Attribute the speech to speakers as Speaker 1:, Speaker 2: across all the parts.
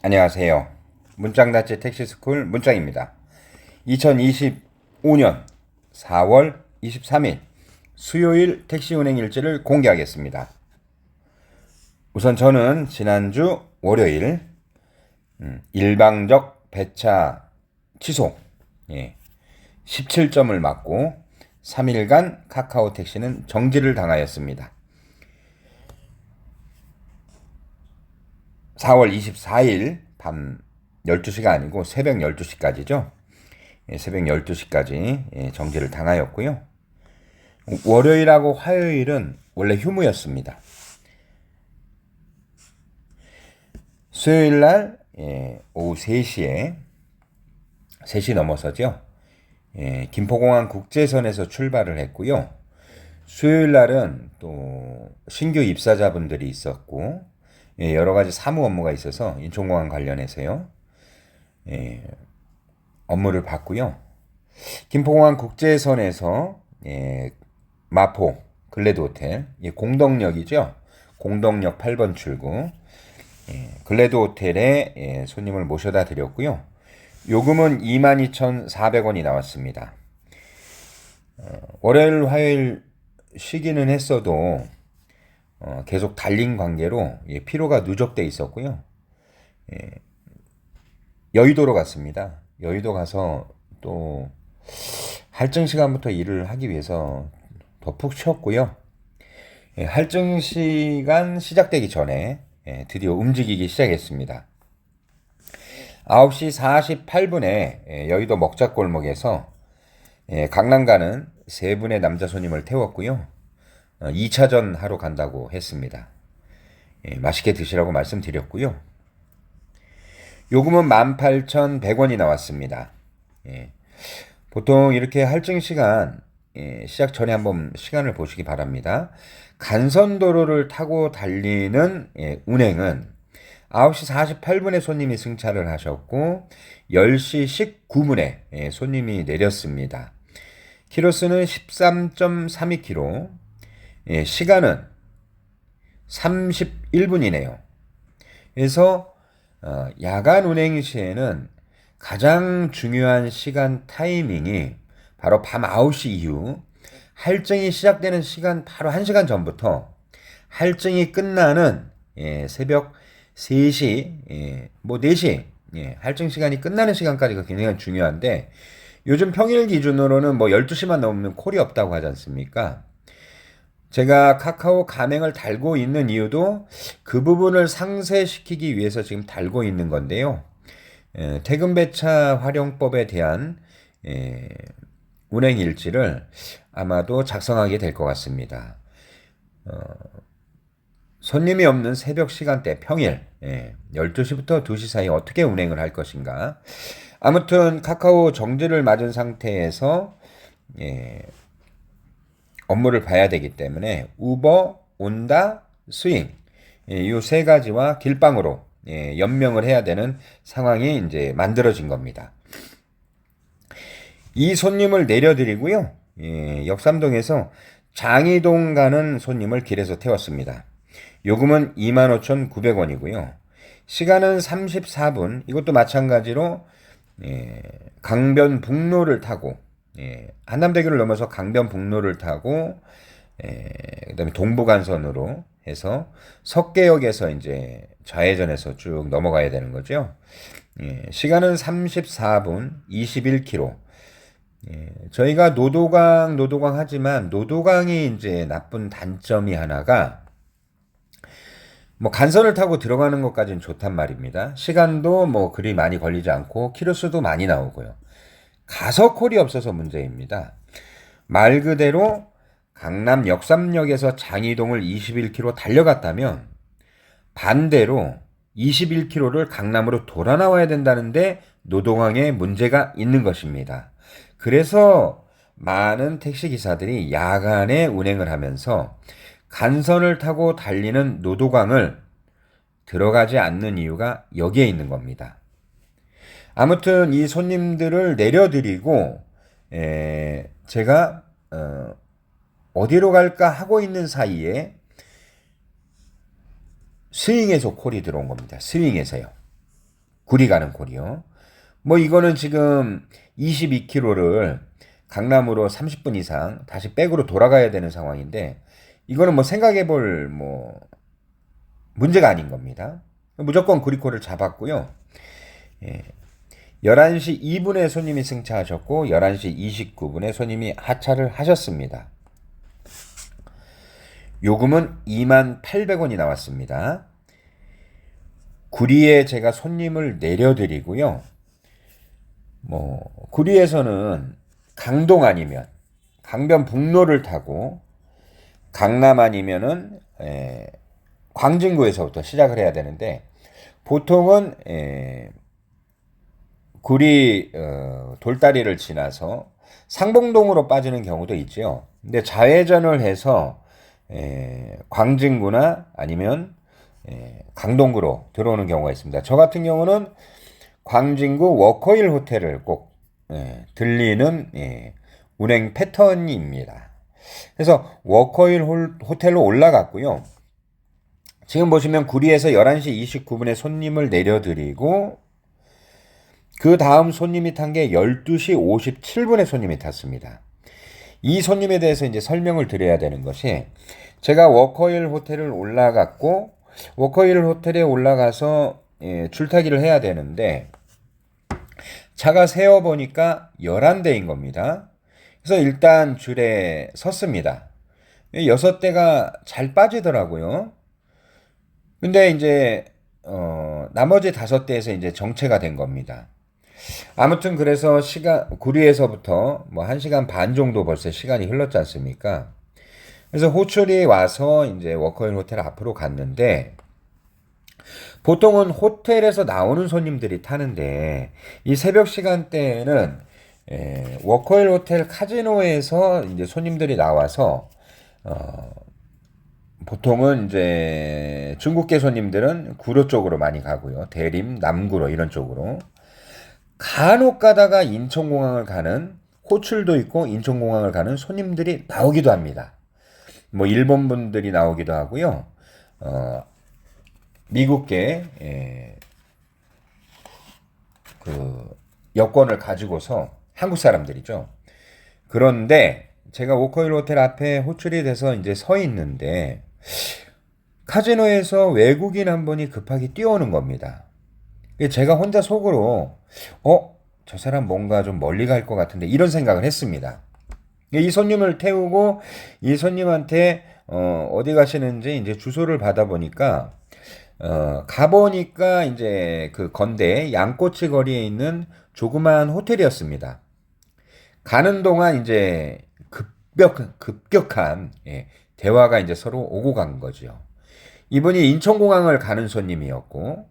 Speaker 1: 안녕하세요. 문장단체 택시스쿨 문장입니다. 2025년 4월 23일 수요일 택시 운행 일지를 공개하겠습니다. 우선 저는 지난주 월요일 일방적 배차 취소 17점을 맞고 3일간 카카오 택시는 정지를 당하였습니다. 4월 24일 밤 12시가 아니고 새벽 12시까지죠. 새벽 12시까지 정지를 당하였고요. 월요일하고 화요일은 원래 휴무였습니다. 수요일날 오후 3시에 3시 넘어서죠. 김포공항 국제선에서 출발을 했고요. 수요일날은 또 신규 입사자분들이 있었고 여러 가지 사무 업무가 있어서 인천공항 관련해서요. 업무를 봤고요. 김포공항 국제선에서 마포 글래드 호텔 공덕역이죠. 공덕역 8번 출구 글래드 호텔에 손님을 모셔다 드렸고요. 요금은 22,400원이 나왔습니다. 월요일 화요일 쉬기는 했어도 계속 달린 관계로 피로가 누적돼 있었고요. 여의도로 갔습니다. 여의도 가서 또 할증 시간부터 일을 하기 위해서 더 푹 쉬었고요. 할증 시간 시작되기 전에 드디어 움직이기 시작했습니다. 9시 48분에 여의도 먹자골목에서 강남 가는 세 분의 남자 손님을 태웠고요. 2차전 하러 간다고 했습니다. 맛있게 드시라고 말씀드렸고요. 요금은 18,100원이 나왔습니다. 보통 이렇게 할증 시간 시작 전에 한번 시간을 보시기 바랍니다. 간선도로를 타고 달리는 운행은 9시 48분에 손님이 승차를 하셨고 10시 19분에 손님이 내렸습니다. 키로수는 13.32km, 시간은 31분이네요. 그래서 야간 운행 시에는 가장 중요한 시간 타이밍이 바로 밤 9시 이후 할증이 시작되는 시간 바로 1시간 전부터 할증이 끝나는 새벽 3시, 뭐 4시 할증 시간이 끝나는 시간까지가 굉장히 중요한데 요즘 평일 기준으로는 뭐 12시만 넘으면 콜이 없다고 하지 않습니까? 제가 카카오 가맹을 달고 있는 이유도 그 부분을 상쇄시키기 위해서 지금 달고 있는 건데요. 퇴근 배차 활용법에 대한 운행 일지를 아마도 작성하게 될 것 같습니다. 손님이 없는 새벽 시간대 평일 12시부터 2시 사이 어떻게 운행을 할 것인가. 아무튼 카카오 정지를 맞은 상태에서 업무를 봐야 되기 때문에 우버, 온다, 스윙 이 세 가지와 길방으로 연명을 해야 되는 상황이 이제 만들어진 겁니다. 이 손님을 내려드리고요. 역삼동에서 장이동 가는 손님을 길에서 태웠습니다. 요금은 25,900원이고요. 시간은 34분. 이것도 마찬가지로 강변북로를 타고 한남대교를 넘어서 강변북로를 타고 그다음에 동부간선으로 해서 석계역에서 이제 좌회전해서 쭉 넘어가야 되는 거죠. 시간은 34분 21km. 저희가 노도강 하지만 노도강이 이제 나쁜 단점이 하나가 뭐 간선을 타고 들어가는 것까지는 좋단 말입니다. 시간도 뭐 그리 많이 걸리지 않고 키로수도 많이 나오고요. 가서 콜이 없어서 문제입니다. 말 그대로 강남 역삼역에서 장이동을 21km 달려갔다면 반대로 21km를 강남으로 돌아 나와야 된다는데 노동항에 문제가 있는 것입니다. 그래서 많은 택시기사들이 야간에 운행을 하면서 간선을 타고 달리는 노도강을 들어가지 않는 이유가 여기에 있는 겁니다. 아무튼 이 손님들을 내려드리고 제가 어디로 갈까 하고 있는 사이에 스윙에서 콜이 들어온 겁니다. 스윙에서요. 구리 가는 콜이요. 뭐 이거는 지금 22km를 강남으로 30분 이상 다시 백으로 돌아가야 되는 상황인데 이거는 뭐 생각해 볼 뭐 문제가 아닌 겁니다. 무조건 구리콜을 잡았고요. 예. 11시 2분에 손님이 승차하셨고 11시 29분에 손님이 하차를 하셨습니다. 요금은 28,800원이 나왔습니다. 구리에 제가 손님을 내려드리고요. 뭐 구리에서는 강동 아니면 강변북로를 타고 강남 아니면은 광진구에서부터 시작을 해야 되는데 보통은 구리 돌다리를 지나서 상봉동으로 빠지는 경우도 있죠. 근데 좌회전을 해서 광진구나 아니면 강동구로 들어오는 경우가 있습니다. 저 같은 경우는 광진구 워커힐 호텔을 꼭 들리는 운행 패턴입니다. 그래서 워커힐 호텔로 올라갔고요. 지금 보시면 구리에서 11시 29분에 손님을 내려드리고 그 다음 손님이 탄 게 12시 57분에 손님이 탔습니다. 이 손님에 대해서 이제 설명을 드려야 되는 것이 제가 워커힐 호텔을 올라갔고 워커힐 호텔에 올라가서 줄타기를 해야 되는데 차가 세어보니까 11대인 겁니다. 그래서 일단 줄에 섰습니다. 6대가 잘 빠지더라고요. 근데 이제 나머지 5대에서 이제 정체가 된 겁니다. 아무튼 그래서 구리에서부터 뭐 1시간 반 정도 벌써 시간이 흘렀지 않습니까? 그래서 호출이 와서 이제 워커힐 호텔 앞으로 갔는데 보통은 호텔에서 나오는 손님들이 타는데 이 새벽 시간대에는 워커힐 호텔 카지노에서 이제 손님들이 나와서 보통은 이제 중국계 손님들은 구로 쪽으로 많이 가고요. 대림, 남구로 이런 쪽으로. 간혹 가다가 인천공항을 가는 호출도 있고 인천공항을 가는 손님들이 나오기도 합니다. 뭐 일본 분들이 나오기도 하고요. 미국계 그 여권을 가지고서 한국 사람들이죠. 그런데 제가 워커힐 호텔 앞에 호출이 돼서 이제 서 있는데 카지노에서 외국인 한 분이 급하게 뛰어오는 겁니다. 제가 혼자 속으로 저 사람 뭔가 좀 멀리 갈 것 같은데 이런 생각을 했습니다. 이 손님을 태우고 이 손님한테 어디 가시는지 이제 주소를 받아보니까 가보니까 이제 그 건대 양꼬치 거리에 있는 조그만 호텔이었습니다. 가는 동안 이제 급격한 대화가 이제 서로 오고 간 거죠. 이분이 인천공항을 가는 손님이었고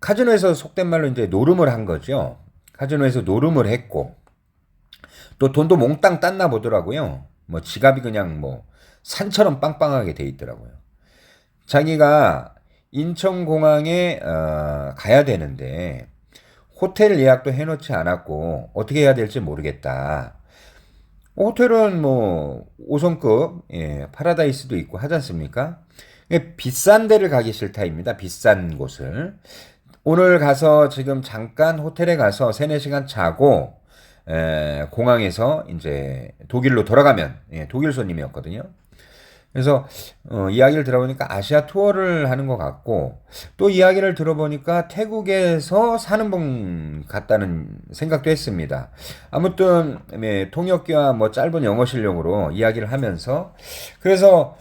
Speaker 1: 카지노에서 속된 말로 이제 노름을 한 거죠. 카지노에서 노름을 했고 또 돈도 몽땅 땄나 보더라고요. 뭐 지갑이 그냥 뭐 산처럼 빵빵하게 돼 있더라고요. 자기가 인천공항에 가야 되는데 호텔 예약도 해놓지 않았고 어떻게 해야 될지 모르겠다. 호텔은 뭐 5성급 파라다이스도 있고 하지 않습니까? 비싼 데를 가기 싫다입니다. 비싼 곳을. 오늘 가서 지금 잠깐 호텔에 가서 3, 4시간 자고 공항에서 이제 독일로 돌아가면 독일 손님이었거든요. 그래서 이야기를 들어보니까 아시아 투어를 하는 것 같고 또 이야기를 들어보니까 태국에서 사는 분 같다는 생각도 했습니다. 아무튼 통역기와 뭐 짧은 영어 실력으로 이야기를 하면서 그래서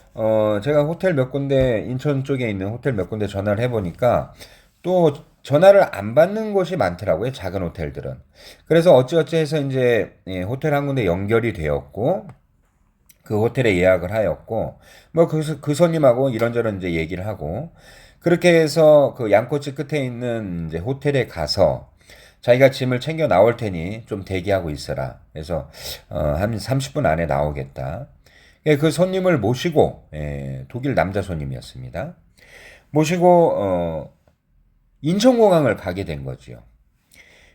Speaker 1: 제가 호텔 몇 군데 인천 쪽에 있는 호텔 몇 군데 전화를 해보니까 또 전화를 안 받는 곳이 많더라고요. 작은 호텔들은. 그래서 어찌어찌 해서 이제 호텔 한 군데 연결이 되었고 그 호텔에 예약을 하였고 뭐 그 손님하고 이런저런 이제 얘기를 하고 그렇게 해서 그 양꼬치 끝에 있는 이제 호텔에 가서 자기가 짐을 챙겨 나올 테니 좀 대기하고 있어라. 그래서 한 30분 안에 나오겠다. 그 손님을 모시고 독일 남자 손님이었습니다. 모시고 인천공항을 가게 된 거죠.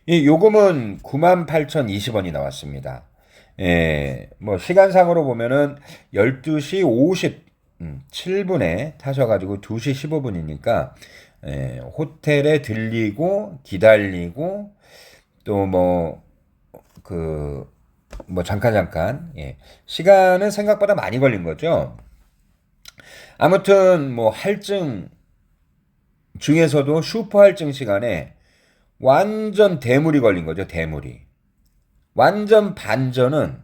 Speaker 1: 이 요금은 98,020원이 나왔습니다. 뭐 시간상으로 보면은 12시 57분에 타셔가지고 2시 15분이니까 호텔에 들리고 기다리고 또 잠깐 시간은 생각보다 많이 걸린 거죠. 아무튼 할증 중에서도 슈퍼 할증 시간에 완전 대물이 걸린 거죠. 대물이. 완전 반전은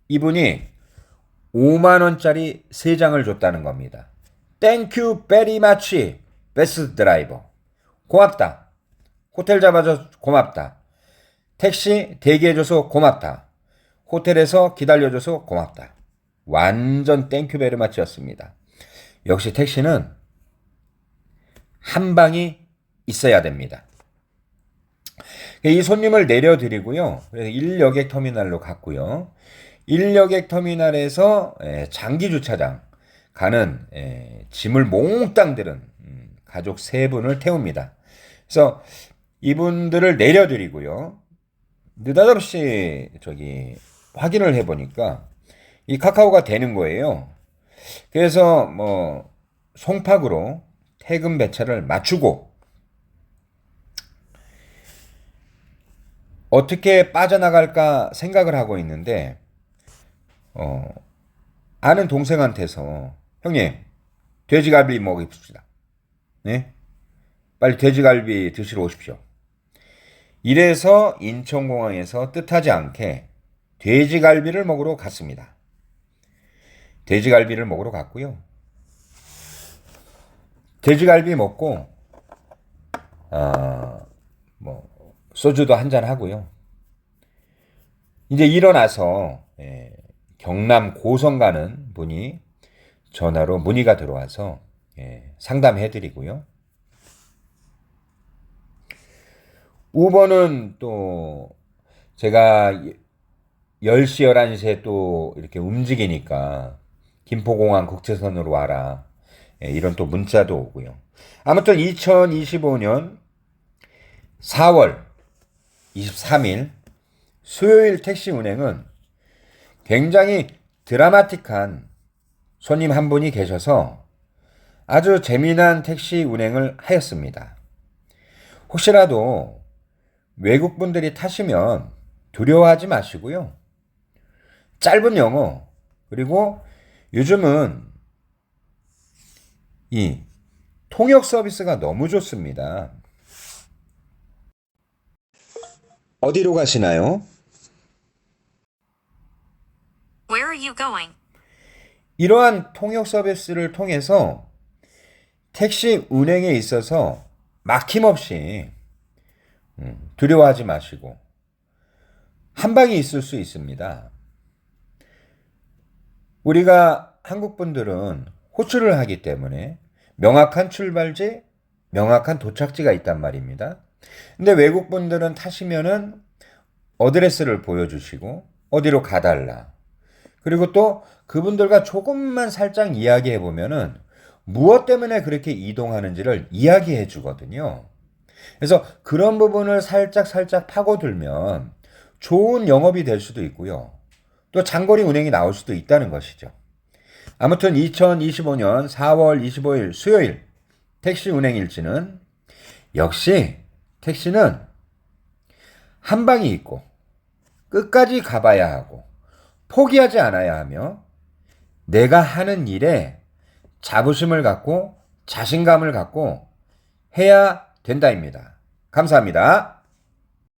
Speaker 1: 이분이 5만 원짜리 3장을 줬다는 겁니다. 땡큐 베리 마치 베스트 드라이버. 고맙다. 호텔 잡아줘서 고맙다. 택시 대기해줘서 고맙다. 호텔에서 기다려줘서 고맙다. 완전 땡큐 베리 마치였습니다. 역시 택시는 한 방이 있어야 됩니다. 이 손님을 내려드리고요. 그래서 1여객 터미널로 갔고요. 1여객 터미널에서 장기 주차장 가는 짐을 몽땅 들은 가족 3분을 태웁니다. 그래서 이분들을 내려드리고요. 느닷없이 확인을 해보니까 이 카카오가 되는 거예요. 그래서 송파구로 퇴근 배차를 맞추고 어떻게 빠져나갈까 생각을 하고 있는데 아는 동생한테서 형님 돼지갈비 먹읍시다. 네? 빨리 돼지갈비 드시러 오십시오. 이래서 인천공항에서 뜻하지 않게 돼지갈비를 먹으러 갔습니다. 돼지갈비를 먹으러 갔고요. 돼지갈비 먹고 소주도 한잔 하고요. 이제 일어나서 경남 고성 가는 분이 전화로 문의가 들어와서 상담해드리고요. 우버는 또 제가 10시, 11시에 또 이렇게 움직이니까 김포공항 국제선으로 와라. 이런 또 문자도 오고요. 아무튼 2025년 4월 23일 수요일 택시 운행은 굉장히 드라마틱한 손님 한 분이 계셔서 아주 재미난 택시 운행을 하였습니다. 혹시라도 외국분들이 타시면 두려워하지 마시고요. 짧은 영어, 그리고 요즘은 이 통역 서비스가 너무 좋습니다. 어디로 가시나요?
Speaker 2: Where are you going?
Speaker 1: 이러한 통역 서비스를 통해서 택시 운행에 있어서 막힘없이 두려워하지 마시고 한 방이 있을 수 있습니다. 우리가 한국 분들은 호출을 하기 때문에 명확한 출발지, 명확한 도착지가 있단 말입니다. 근데 외국 분들은 타시면은 어드레스를 보여주시고 어디로 가달라. 그리고 또 그분들과 조금만 살짝 이야기해 보면은 무엇 때문에 그렇게 이동하는지를 이야기해 주거든요. 그래서 그런 부분을 살짝 파고들면 좋은 영업이 될 수도 있고요. 또 장거리 운행이 나올 수도 있다는 것이죠. 아무튼 2025년 4월 25일 수요일 택시 운행 일지는 역시 택시는 한 방이 있고 끝까지 가봐야 하고 포기하지 않아야 하며 내가 하는 일에 자부심을 갖고 자신감을 갖고 해야 된다입니다. 감사합니다.